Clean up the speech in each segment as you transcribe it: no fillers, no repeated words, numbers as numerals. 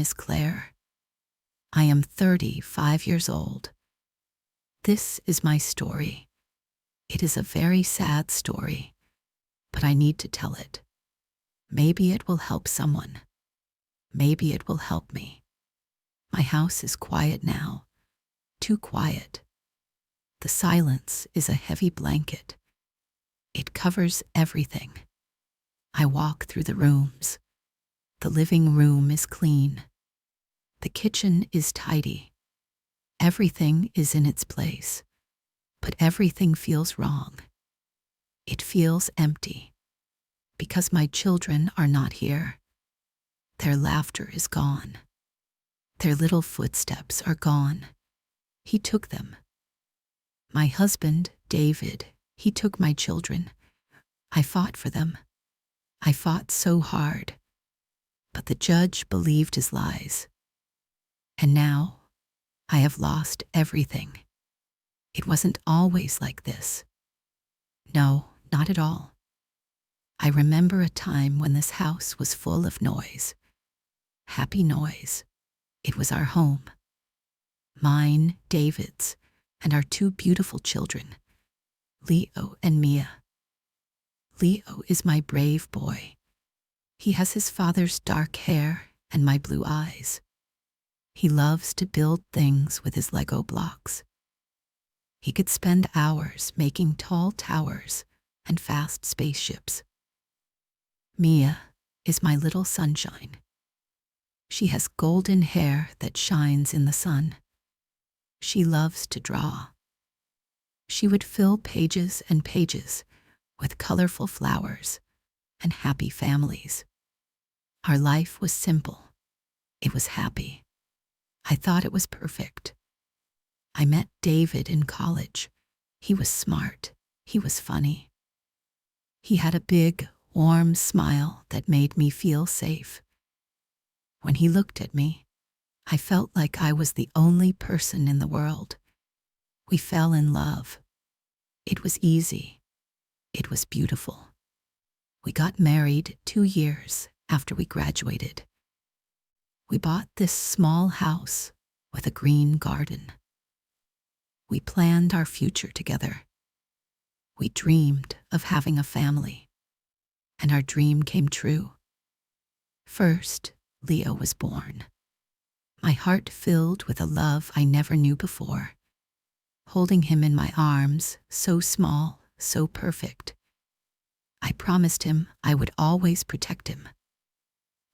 is Claire. I am 35 years old. This is my story. It is a very sad story, but I need to tell it. Maybe it will help someone. Maybe it will help me. My house is quiet now, too quiet. The silence is a heavy blanket. It covers everything. I walk through the rooms. The living room is clean. The kitchen is tidy. Everything is in its place, but everything feels wrong. It feels empty because my children are not here. Their laughter is gone. Their little footsteps are gone. He took them. My husband, David, he took my children. I fought for them. I fought so hard, but the judge believed his lies. And now, I have lost everything. It wasn't always like this. No, not at all. I remember a time when this house was full of noise. Happy noise. It was our home. Mine, David's, and our two beautiful children, Leo and Mia. Leo is my brave boy. He has his father's dark hair and my blue eyes. He loves to build things with his Lego blocks. He could spend hours making tall towers and fast spaceships. Mia is my little sunshine. She has golden hair that shines in the sun. She loves to draw. She would fill pages and pages with colorful flowers and happy families. Our life was simple. It was happy. I thought it was perfect. I met David in college. He was smart. He was funny. He had a big, warm smile that made me feel safe. When he looked at me, I felt like I was the only person in the world. We fell in love. It was easy. It was beautiful. We got married 2 years after we graduated. We bought this small house with a green garden. We planned our future together. We dreamed of having a family, and our dream came true. First, Leo was born. My heart filled with a love I never knew before. Holding him in my arms, so small, so perfect. I promised him I would always protect him.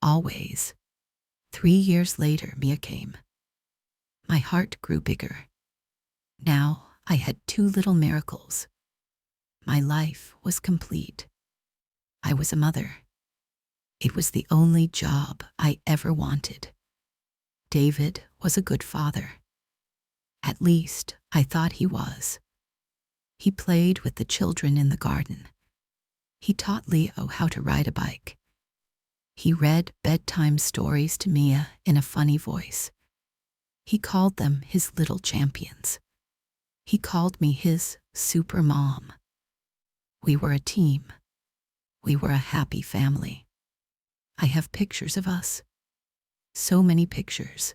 Always. 3 years later, Mia came. My heart grew bigger. Now I had 2 little miracles. My life was complete. I was a mother. It was the only job I ever wanted. David was a good father. At least I thought he was. He played with the children in the garden. He taught Leo how to ride a bike. He read bedtime stories to Mia in a funny voice. He called them his little champions. He called me his super mom. We were a team. We were a happy family. I have pictures of us. So many pictures.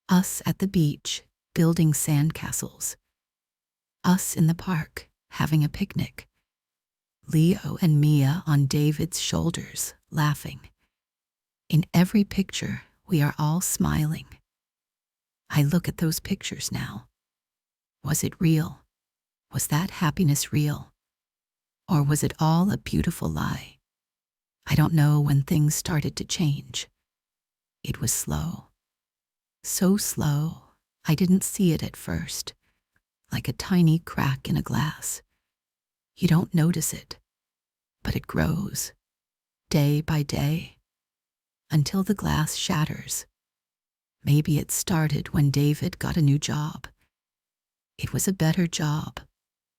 Us at the beach, building sandcastles. Us in the park, having a picnic. Leo and Mia on David's shoulders, laughing. In every picture, we are all smiling. I look at those pictures now. Was it real? Was that happiness real? Or was it all a beautiful lie? I don't know when things started to change. It was slow. So slow, I didn't see it at first, like a tiny crack in a glass. You don't notice it, but it grows, day by day, until the glass shatters. Maybe it started when David got a new job. It was a better job,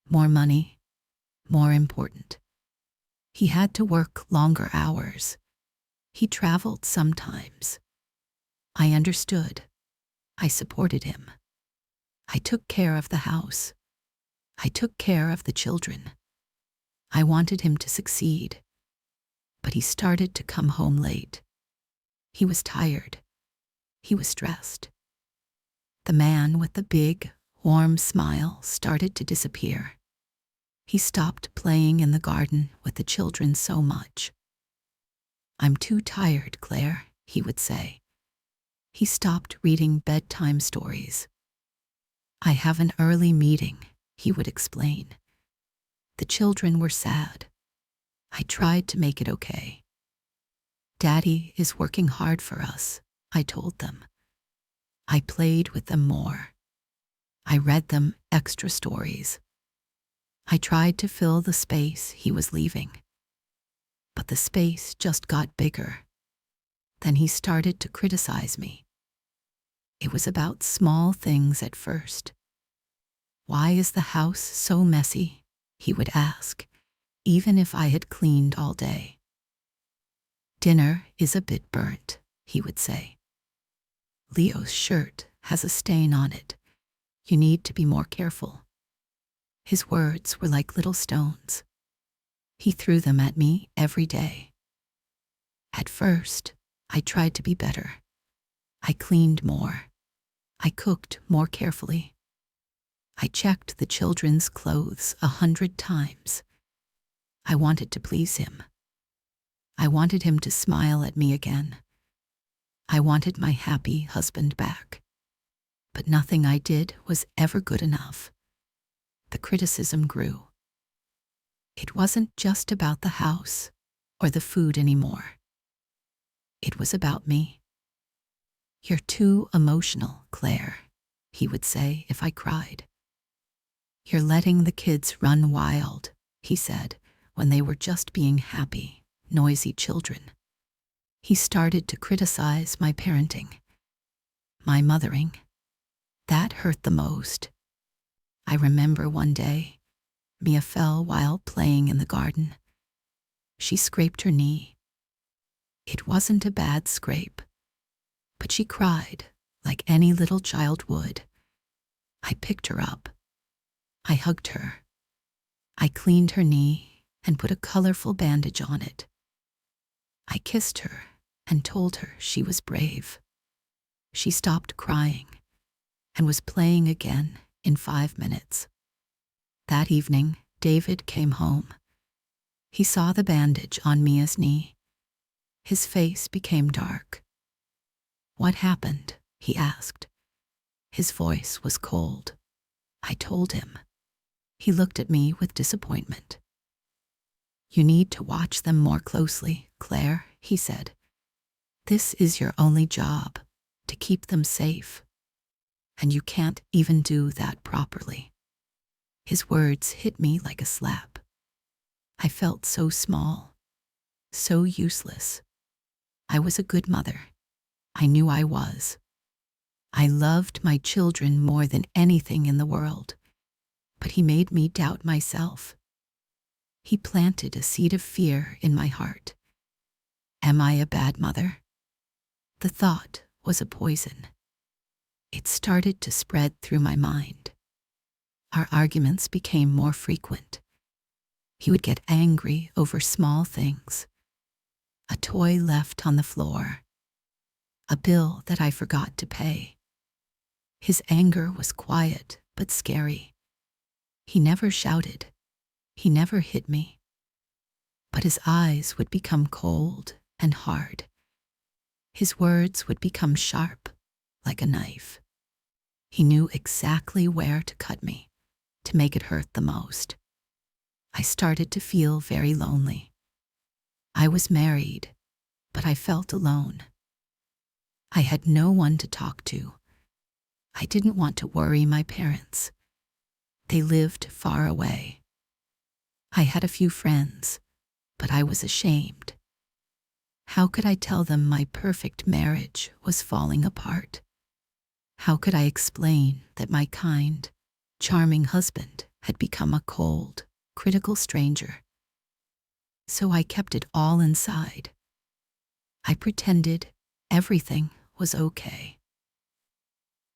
more money, more important. He had to work longer hours. He traveled sometimes. I understood. I supported him. I took care of the house. I took care of the children. I wanted him to succeed. But he started to come home late. He was tired. He was stressed. The man with the big, warm smile started to disappear. He stopped playing in the garden with the children so much. "I'm too tired, Claire," he would say. He stopped reading bedtime stories. "I have an early meeting," he would explain. The children were sad. I tried to make it okay. "Daddy is working hard for us," I told them. I played with them more. I read them extra stories. I tried to fill the space he was leaving. But the space just got bigger. Then he started to criticize me. It was about small things at first. "Why is the house so messy?" he would ask, even if I had cleaned all day. "Dinner is a bit burnt," he would say. "Leo's shirt has a stain on it. You need to be more careful." His words were like little stones. He threw them at me every day. At first, I tried to be better. I cleaned more. I cooked more carefully. I checked the children's clothes 100 times. I wanted to please him. I wanted him to smile at me again. I wanted my happy husband back. But nothing I did was ever good enough. The criticism grew. It wasn't just about the house or the food anymore. It was about me. "You're too emotional, Claire," he would say if I cried. "You're letting the kids run wild," he said, when they were just being happy, noisy children. He started to criticize my parenting, my mothering. That hurt the most. I remember one day, Mia fell while playing in the garden. She scraped her knee. It wasn't a bad scrape, but she cried like any little child would. I picked her up. I hugged her. I cleaned her knee and put a colorful bandage on it. I kissed her and told her she was brave. She stopped crying and was playing again in 5 minutes. That evening, David came home. He saw the bandage on Mia's knee. His face became dark. "What happened?" he asked. His voice was cold. I told him. He looked at me with disappointment. "You need to watch them more closely, Claire," he said. "This is your only job, to keep them safe. And you can't even do that properly." His words hit me like a slap. I felt so small, so useless. I was a good mother. I knew I was. I loved my children more than anything in the world, but he made me doubt myself. He planted a seed of fear in my heart. Am I a bad mother? The thought was a poison. It started to spread through my mind. Our arguments became more frequent. He would get angry over small things. A toy left on the floor. A bill that I forgot to pay. His anger was quiet but scary. He never shouted. He never hit me. But his eyes would become cold and hard. His words would become sharp, like a knife. He knew exactly where to cut me, to make it hurt the most. I started to feel very lonely. I was married, but I felt alone. I had no one to talk to. I didn't want to worry my parents. They lived far away. I had a few friends, but I was ashamed. How could I tell them my perfect marriage was falling apart? How could I explain that my kind, charming husband had become a cold, critical stranger? So I kept it all inside. I pretended everything was okay.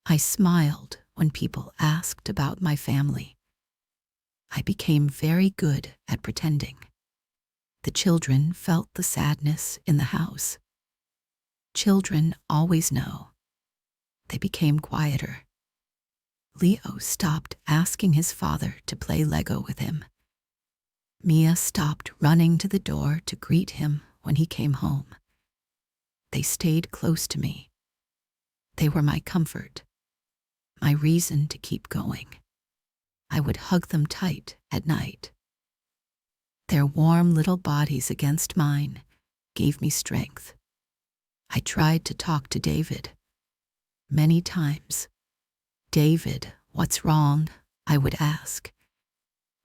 I smiled when people asked about my family. I became very good at pretending. The children felt the sadness in the house. Children always know They became quieter. Leo stopped asking his father to play Lego with him. Mia stopped running to the door to greet him when he came home. They stayed close to me. They were my comfort, my reason to keep going. I would hug them tight at night. Their warm little bodies against mine gave me strength. I tried to talk to David. Many times. David, what's wrong? I would ask.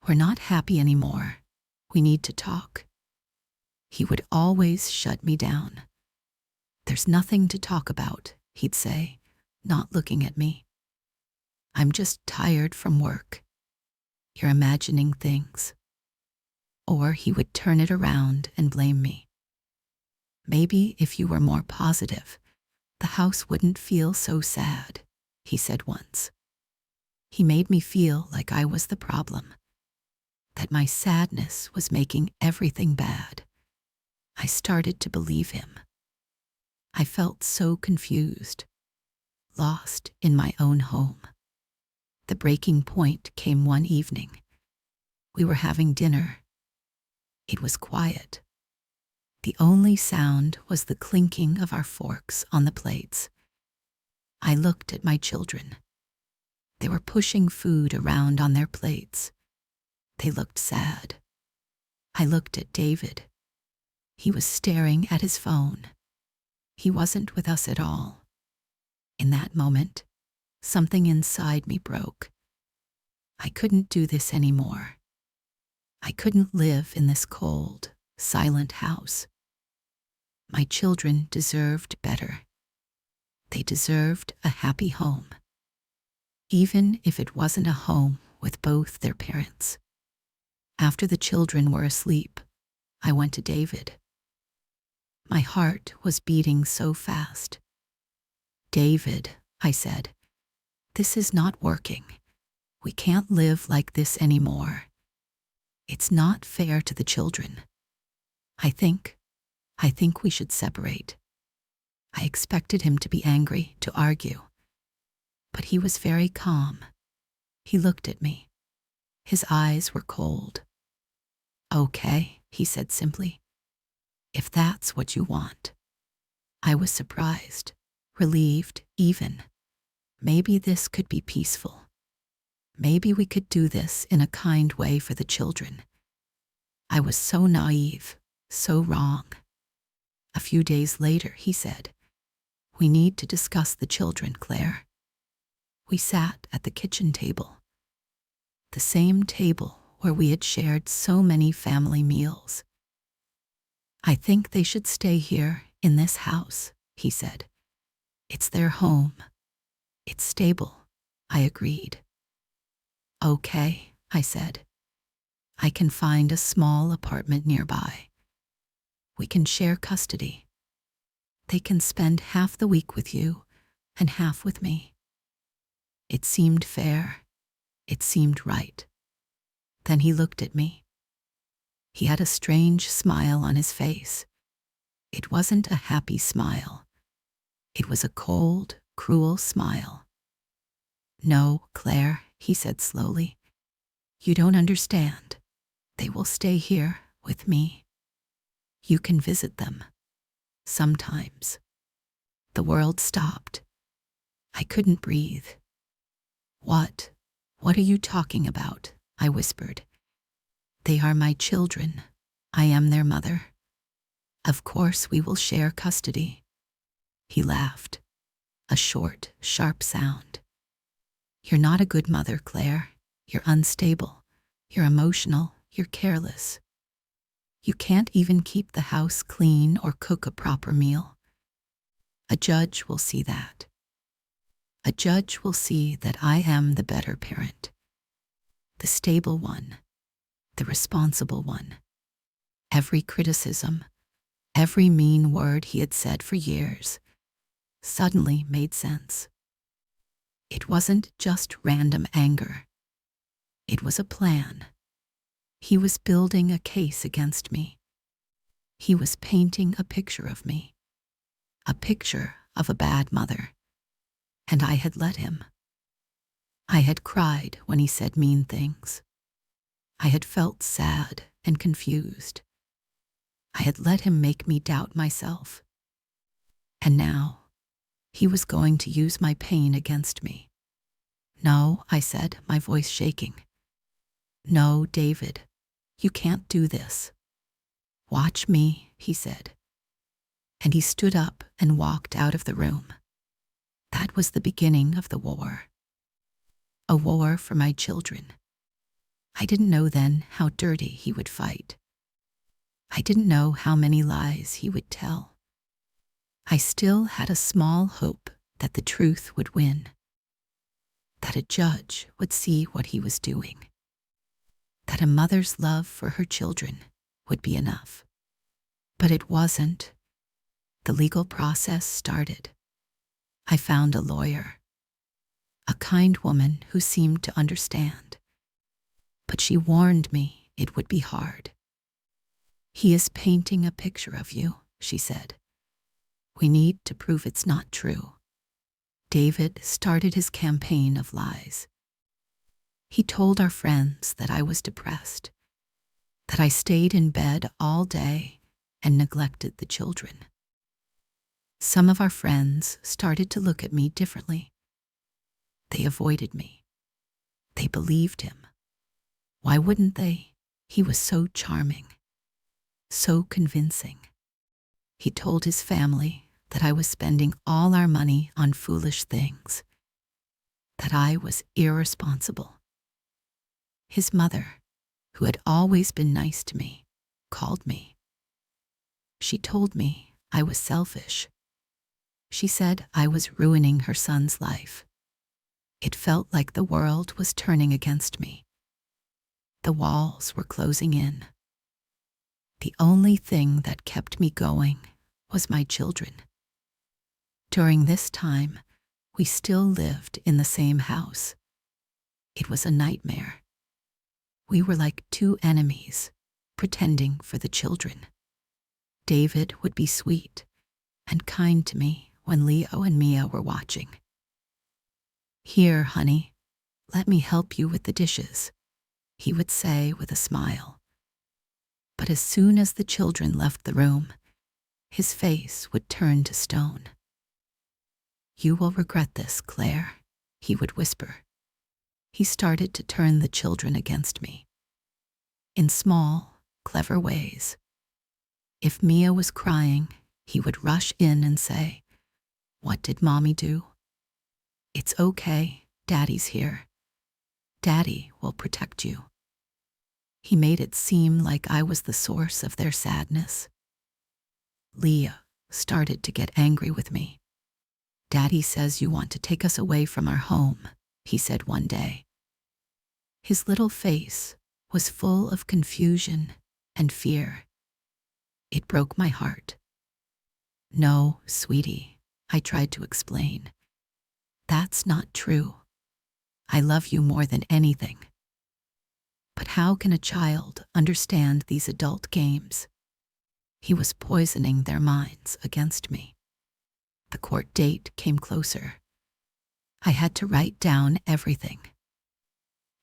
We're not happy anymore. We need to talk. He would always shut me down. There's nothing to talk about, he'd say, not looking at me. I'm just tired from work. You're imagining things. Or he would turn it around and blame me. Maybe if you were more positive, the house wouldn't feel so sad, he said once. He made me feel like I was the problem, that my sadness was making everything bad. I started to believe him. I felt so confused, lost in my own home. The breaking point came one evening. We were having dinner. It was quiet. The only sound was the clinking of our forks on the plates. I looked at my children. They were pushing food around on their plates. They looked sad. I looked at David. He was staring at his phone. He wasn't with us at all. In that moment, something inside me broke. I couldn't do this anymore. I couldn't live in this cold, silent house. My children deserved better. They deserved a happy home, even if it wasn't a home with both their parents. After the children were asleep, I went to David. My heart was beating so fast. David, I said, this is not working. We can't live like this anymore. It's not fair to the children. I think we should separate. I expected him to be angry, to argue. But he was very calm. He looked at me. His eyes were cold. Okay, he said simply. If that's what you want. I was surprised, relieved even. Maybe this could be peaceful. Maybe we could do this in a kind way for the children. I was so naive, so wrong. A few days later, he said, we need to discuss the children, Claire. We sat at the kitchen table, the same table where we had shared so many family meals. I think they should stay here in this house, he said. It's their home. It's stable, I agreed. Okay, I said. I can find a small apartment nearby. We can share custody. They can spend half the week with you and half with me. It seemed fair. It seemed right. Then he looked at me. He had a strange smile on his face. It wasn't a happy smile. It was a cold, cruel smile. No, Claire, he said slowly. You don't understand. They will stay here with me. You can visit them. Sometimes. The world stopped. I couldn't breathe. What? What are you talking about? I whispered. They are my children. I am their mother. Of course we will share custody. He laughed. A short, sharp sound. You're not a good mother, Claire. You're unstable. You're emotional. You're careless. You can't even keep the house clean or cook a proper meal. A judge will see that. A judge will see that I am the better parent. The stable one. The responsible one. Every criticism, every mean word he had said for years, suddenly made sense. It wasn't just random anger. It was a plan. He was building a case against me. He was painting a picture of me. A picture of a bad mother. And I had let him. I had cried when he said mean things. I had felt sad and confused. I had let him make me doubt myself. And now, he was going to use my pain against me. No, I said, my voice shaking. No, David, you can't do this. Watch me, he said. And he stood up and walked out of the room. That was the beginning of the war. A war for my children. I didn't know then how dirty he would fight. I didn't know how many lies he would tell. I still had a small hope that the truth would win, that a judge would see what he was doing, that a mother's love for her children would be enough. But it wasn't. The legal process started. I found a lawyer, a kind woman who seemed to understand. But she warned me it would be hard. He is painting a picture of you, she said. We need to prove it's not true. David started his campaign of lies. He told our friends that I was depressed, that I stayed in bed all day and neglected the children. Some of our friends started to look at me differently. They avoided me. They believed him. Why wouldn't they? He was so charming, so convincing. He told his family that I was spending all our money on foolish things, that I was irresponsible. His mother, who had always been nice to me, called me. She told me I was selfish. She said I was ruining her son's life. It felt like the world was turning against me. The walls were closing in. The only thing that kept me going was my children. During this time, we still lived in the same house. It was a nightmare. We were like two enemies, pretending for the children. David would be sweet and kind to me when Leo and Mia were watching. Here, honey, let me help you with the dishes, he would say with a smile. But as soon as the children left the room, his face would turn to stone. You will regret this, Claire, he would whisper. He started to turn the children against me. In small, clever ways. If Mia was crying, he would rush in and say, "What did Mommy do?" "It's okay, Daddy's here. Daddy will protect you." He made it seem like I was the source of their sadness. Leah started to get angry with me. "Daddy says you want to take us away from our home," he said one day. His little face was full of confusion and fear. It broke my heart. "No, sweetie," I tried to explain. "That's not true. I love you more than anything." But how can a child understand these adult games? He was poisoning their minds against me. The court date came closer. I had to write down everything.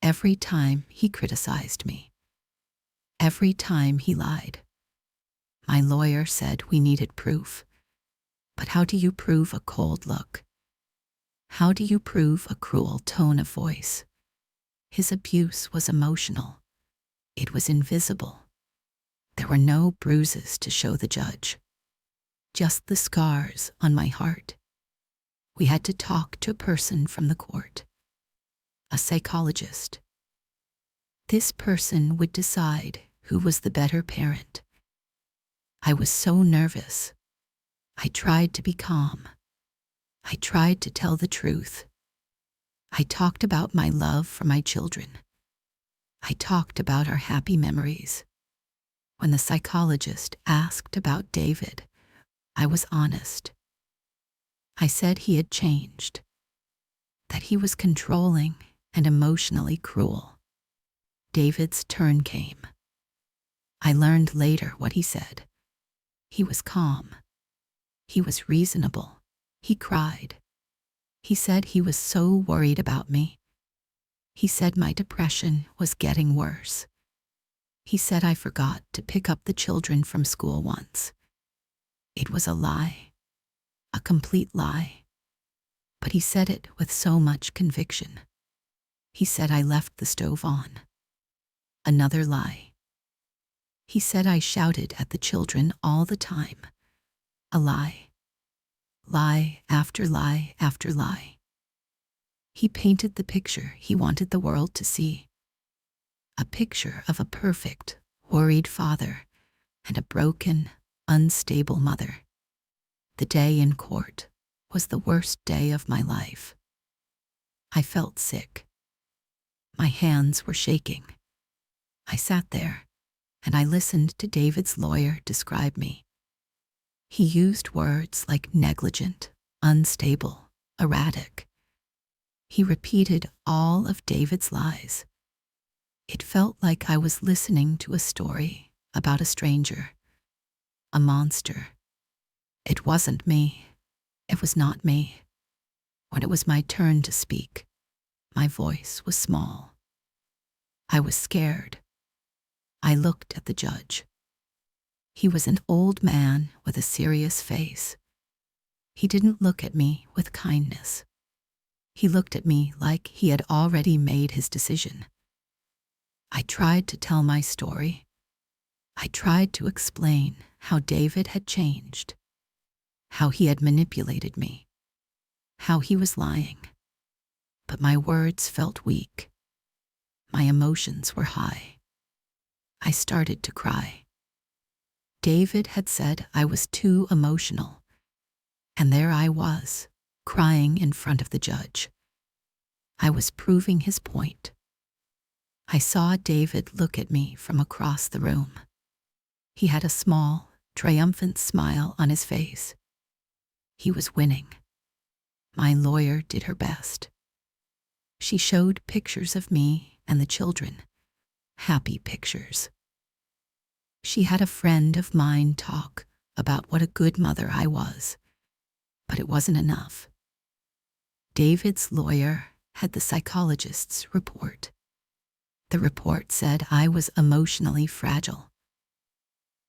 Every time he criticized me. Every time he lied. My lawyer said we needed proof. But how do you prove a cold look? How do you prove a cruel tone of voice? His abuse was emotional. It was invisible. There were no bruises to show the judge. Just the scars on my heart. We had to talk to a person from the court. A psychologist. This person would decide who was the better parent. I was so nervous. I tried to be calm. I tried to tell the truth. I talked about my love for my children. I talked about our happy memories. When the psychologist asked about David, I was honest. I said he had changed, that he was controlling and emotionally cruel. David's turn came. I learned later what he said. He was calm. He was reasonable. He cried. He said he was so worried about me. He said my depression was getting worse. He said I forgot to pick up the children from school once. It was a lie, a complete lie. But he said it with so much conviction. He said I left the stove on. Another lie. He said I shouted at the children all the time. A lie. Lie after lie after lie. He painted the picture he wanted the world to see. A picture of a perfect, worried father and a broken, unstable mother. The day in court was the worst day of my life. I felt sick. My hands were shaking. I sat there and I listened to David's lawyer describe me. He used words like negligent, unstable, erratic. He repeated all of David's lies. It felt like I was listening to a story about a stranger, a monster. It wasn't me. It was not me. When it was my turn to speak, my voice was small. I was scared. I looked at the judge. He was an old man with a serious face. He didn't look at me with kindness. He looked at me like he had already made his decision. I tried to tell my story. I tried to explain how David had changed, how he had manipulated me, how he was lying. But my words felt weak. My emotions were high. I started to cry. David had said I was too emotional, and there I was, crying in front of the judge. I was proving his point. I saw David look at me from across the room. He had a small, triumphant smile on his face. He was winning. My lawyer did her best. She showed pictures of me and the children, happy pictures. She had a friend of mine talk about what a good mother I was, but it wasn't enough. David's lawyer had the psychologist's report. The report said I was emotionally fragile.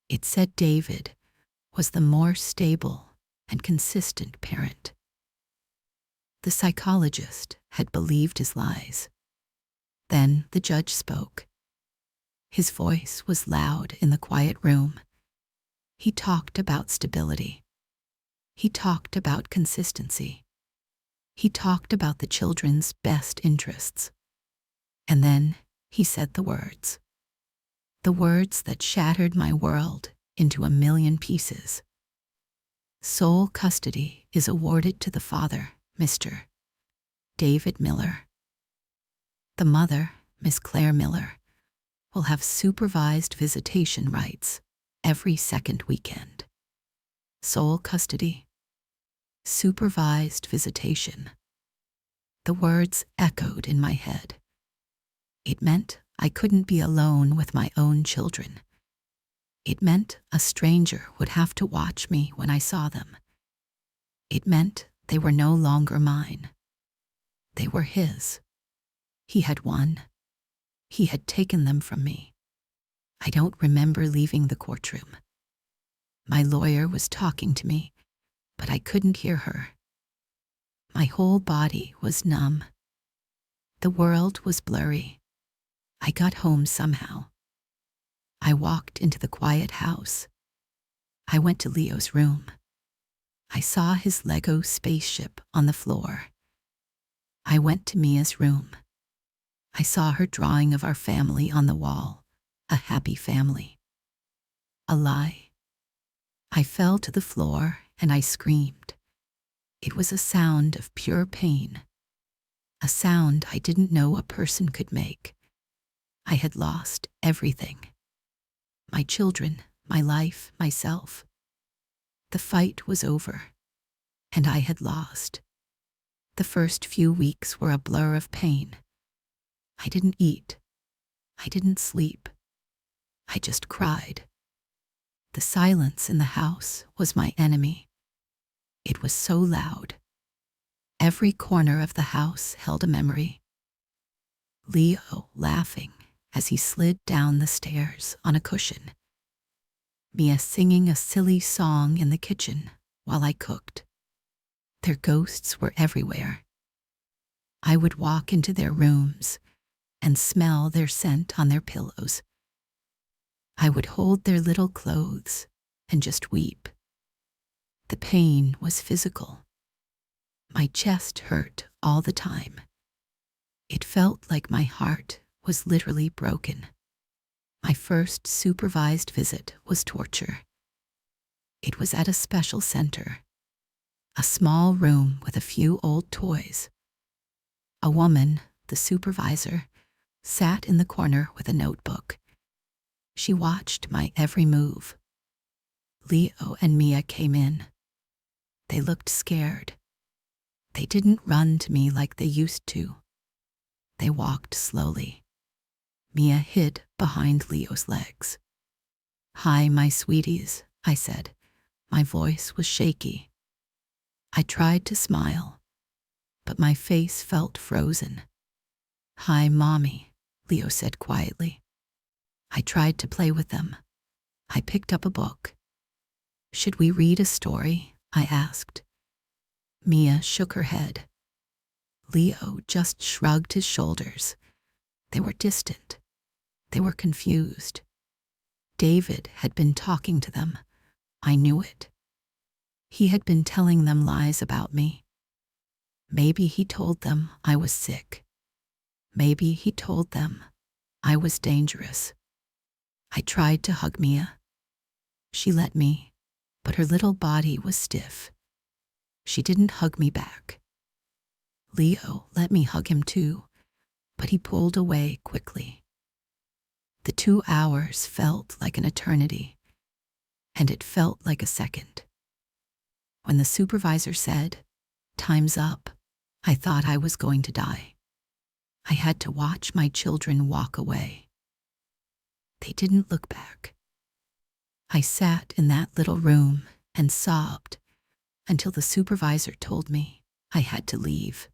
It said David was the more stable and consistent parent. The psychologist had believed his lies. Then the judge spoke. His voice was loud in the quiet room. He talked about stability. He talked about consistency. He talked about the children's best interests. And then he said the words that shattered my world into a million pieces. Sole custody is awarded to the father, Mr. David Miller. The mother, Miss Claire Miller, will have supervised visitation rights every second weekend. Sole custody, supervised visitation. The words echoed in my head. It meant I couldn't be alone with my own children. It meant a stranger would have to watch me when I saw them. It meant they were no longer mine. They were his. He had won. He had taken them from me. I don't remember leaving the courtroom. My lawyer was talking to me, but I couldn't hear her. My whole body was numb. The world was blurry. I got home somehow. I walked into the quiet house. I went to Leo's room. I saw his Lego spaceship on the floor. I went to Mia's room. I saw her drawing of our family on the wall, a happy family. A lie. I fell to the floor and I screamed. It was a sound of pure pain, a sound I didn't know a person could make. I had lost everything. My children, my life, myself. The fight was over, and I had lost. The first few weeks were a blur of pain. I didn't eat. I didn't sleep. I just cried. The silence in the house was my enemy. It was so loud. Every corner of the house held a memory. Leo laughing as he slid down the stairs on a cushion. Mia singing a silly song in the kitchen while I cooked. Their ghosts were everywhere. I would walk into their rooms and smell their scent on their pillows. I would hold their little clothes and just weep. The pain was physical. My chest hurt all the time. It felt like my heart was literally broken. My first supervised visit was torture. It was at a special center, a small room with a few old toys. A woman, the supervisor, sat in the corner with a notebook. She watched my every move. Leo and Mia came in. They looked scared. They didn't run to me like they used to. They walked slowly. Mia hid behind Leo's legs. "Hi, my sweeties," I said. My voice was shaky. I tried to smile, but my face felt frozen. "Hi, Mommy," Leo said quietly. I tried to play with them. I picked up a book. "Should we read a story?" I asked. Mia shook her head. Leo just shrugged his shoulders. They were distant. They were confused. David had been talking to them. I knew it. He had been telling them lies about me. Maybe he told them I was sick. Maybe he told them I was dangerous. I tried to hug Mia. She let me, but her little body was stiff. She didn't hug me back. Leo let me hug him too, but he pulled away quickly. The 2 hours felt like an eternity, and it felt like a second. When the supervisor said, "Time's up," I thought I was going to die. I had to watch my children walk away. They didn't look back. I sat in that little room and sobbed until the supervisor told me I had to leave.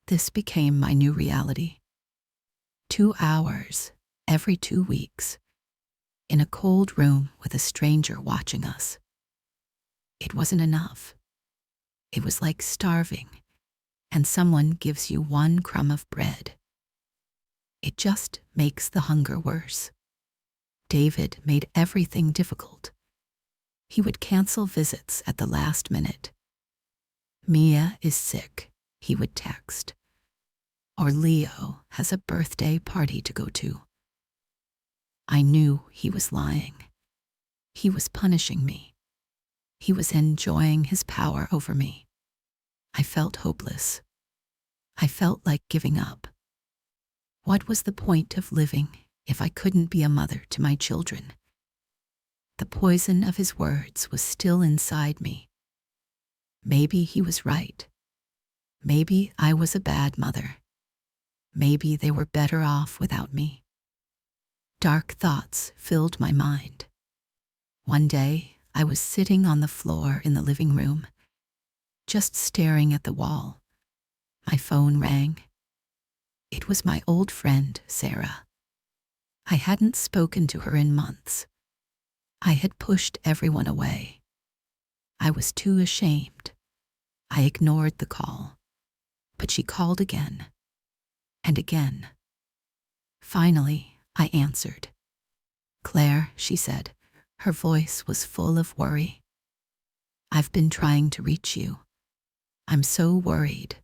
This became my new reality. 2 hours every 2 weeks in a cold room with a stranger watching us. It wasn't enough. It was like starving and someone gives you 1 crumb of bread. It just makes the hunger worse. David made everything difficult. He would cancel visits at the last minute. "Mia is sick," he would text. Or "Leo has a birthday party to go to." I knew he was lying. He was punishing me. He was enjoying his power over me. I felt hopeless. I felt like giving up. What was the point of living if I couldn't be a mother to my children? The poison of his words was still inside me. Maybe he was right. Maybe I was a bad mother. Maybe they were better off without me. Dark thoughts filled my mind. One day, I was sitting on the floor in the living room, just staring at the wall. My phone rang. It was my old friend, Sarah. I hadn't spoken to her in months. I had pushed everyone away. I was too ashamed. I ignored the call, but she called again and again. Finally, I answered. "Claire," she said. Her voice was full of worry. "I've been trying to reach you. I'm so worried.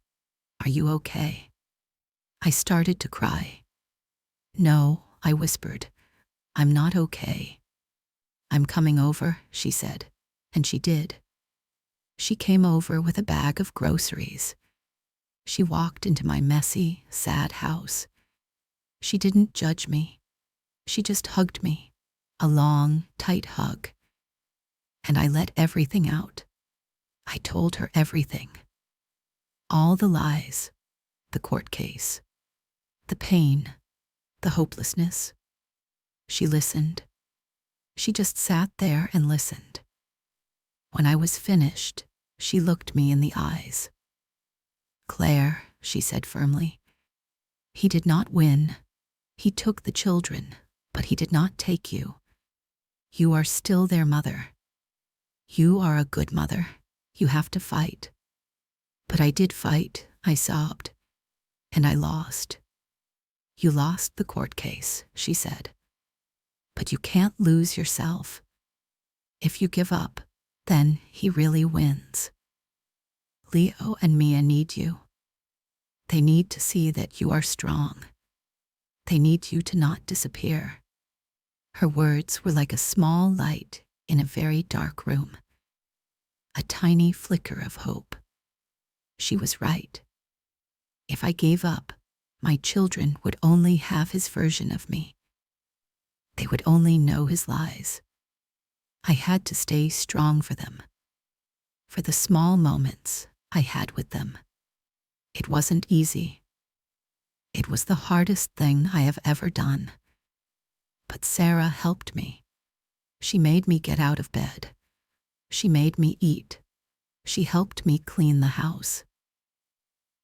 Are you okay?" I started to cry. "No," I whispered. "I'm not okay." "I'm coming over," she said, and she did. She came over with a bag of groceries. She walked into my messy, sad house. She didn't judge me. She just hugged me, a long, tight hug. And I let everything out. I told her everything. All the lies, the court case, the pain, the hopelessness. She listened. She just sat there and listened. When I was finished, she looked me in the eyes. Claire, she said firmly, he did not win. He took the children, but he did not take you. You are still their mother. You are a good mother. You have to fight. But I did fight, I sobbed, and I lost. You lost the court case, she said. But you can't lose yourself. If you give up, then he really wins. Leo and Mia need you. They need to see that you are strong. They need you to not disappear. Her words were like a small light in a very dark room. A tiny flicker of hope. She was right. If I gave up, my children would only have his version of me. They would only know his lies. I had to stay strong for them, for the small moments I had with them. It wasn't easy. It was the hardest thing I have ever done. But Sarah helped me. She made me get out of bed. She made me eat. She helped me clean the house.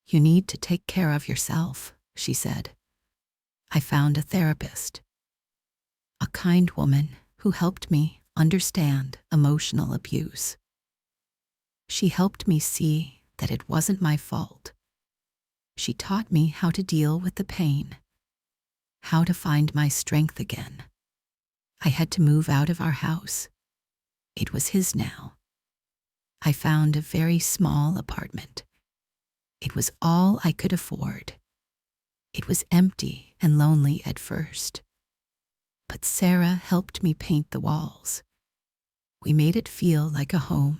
You need to take care of yourself, she said. I found a therapist, a kind woman who helped me understand emotional abuse. She helped me see that it wasn't my fault. She taught me how to deal with the pain, how to find my strength again. I had to move out of our house. It was his now. I found a very small apartment. It was all I could afford. It was empty and lonely at first. But Sarah helped me paint the walls. We made it feel like a home.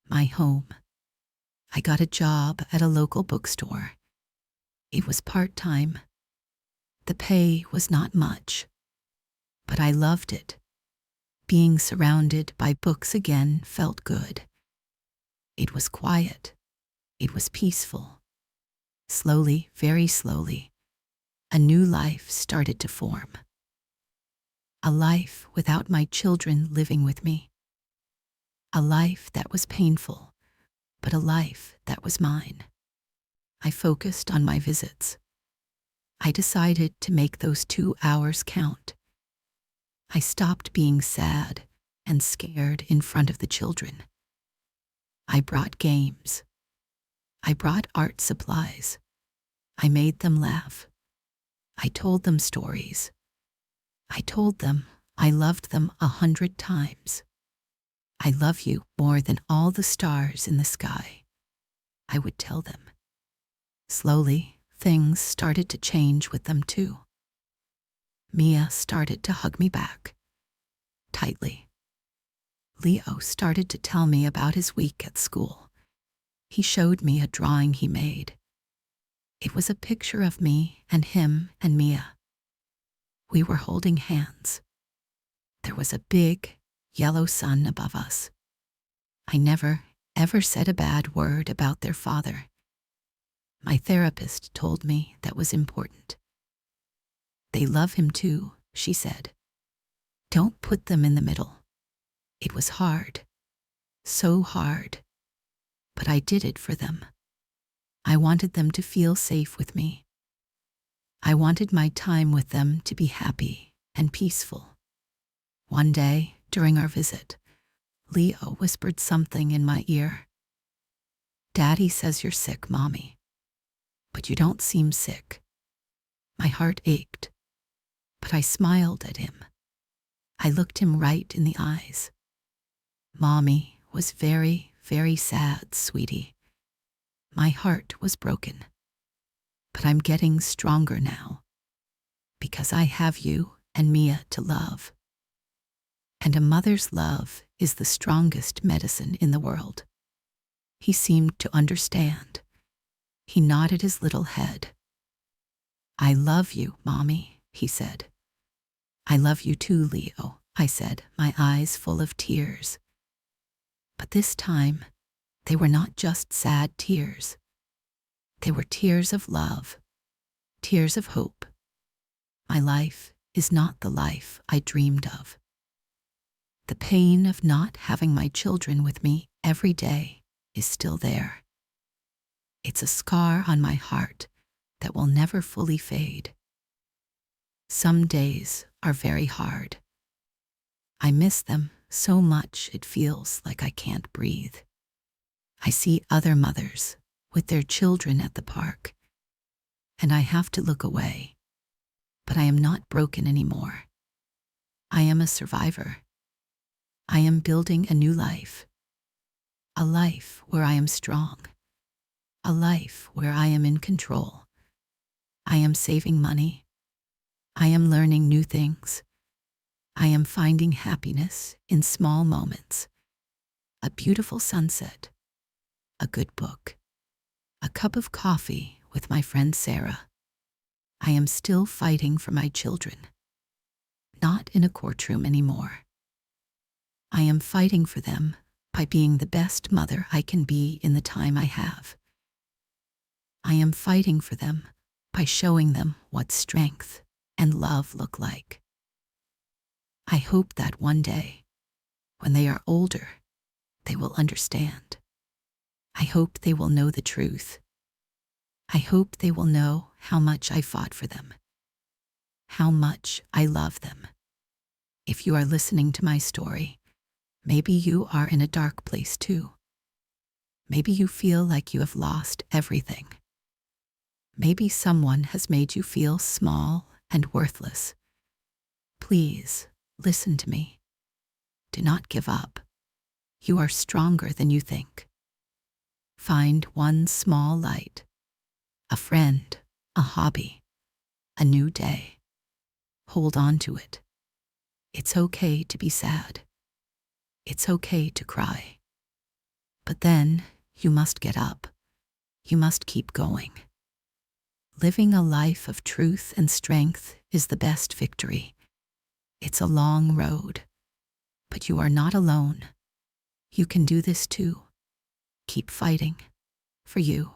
My home. I got a job at a local bookstore. It was part-time. The pay was not much, but I loved it. Being surrounded by books again felt good. It was quiet. It was peaceful. Slowly, very slowly, a new life started to form. A life without my children living with me. A life that was painful, but a life that was mine. I focused on my visits. I decided to make those 2 hours count. I stopped being sad and scared in front of the children. I brought games. I brought art supplies. I made them laugh. I told them stories. I told them I loved them 100 times. I love you more than all the stars in the sky, I would tell them. Slowly, things started to change with them too. Mia started to hug me back, tightly. Leo started to tell me about his week at school. He showed me a drawing he made. It was a picture of me and him and Mia. We were holding hands. There was a big, yellow sun above us. I never, ever said a bad word about their father. My therapist told me that was important. They love him too, she said. Don't put them in the middle. It was hard, so hard, but I did it for them. I wanted them to feel safe with me. I wanted my time with them to be happy and peaceful. One day, during our visit, Leo whispered something in my ear. Daddy says you're sick, Mommy, but you don't seem sick. My heart ached, but I smiled at him. I looked him right in the eyes. Mommy was very, very sad, sweetie. My heart was broken, but I'm getting stronger now because I have you and Mia to love. And a mother's love is the strongest medicine in the world. He seemed to understand. He nodded his little head. I love you, Mommy, he said. I love you too, Leo, I said, my eyes full of tears. But this time, they were not just sad tears. They were tears of love, tears of hope. My life is not the life I dreamed of. The pain of not having my children with me every day is still there. It It's a scar on my heart that will never fully fade. Some days are very hard. I miss them so much it feels like I can't breathe. I see other mothers with their children at the park, and I have to look away. But I am not broken anymore. I am a survivor. I am building a new life. A life where I am strong. A life where I am in control. I am saving money. I am learning new things. I am finding happiness in small moments. A beautiful sunset. A good book. A cup of coffee with my friend Sarah. I am still fighting for my children. Not in a courtroom anymore. I am fighting for them by being the best mother I can be in the time I have. I am fighting for them by showing them what strength and love look like. I hope that one day, when they are older, they will understand. I hope they will know the truth. I hope they will know how much I fought for them, how much I love them. If you are listening to my story, maybe you are in a dark place too. Maybe you feel like you have lost everything. Maybe someone has made you feel small and worthless. Please listen to me. Do not give up. You are stronger than you think. Find one small light, a friend, a hobby, a new day. Hold on to it. It's okay to be sad. It's okay to cry. But then you must get up. You must keep going. Living a life of truth and strength is the best victory. It's a long road, but you are not alone. You can do this too. Keep fighting for you.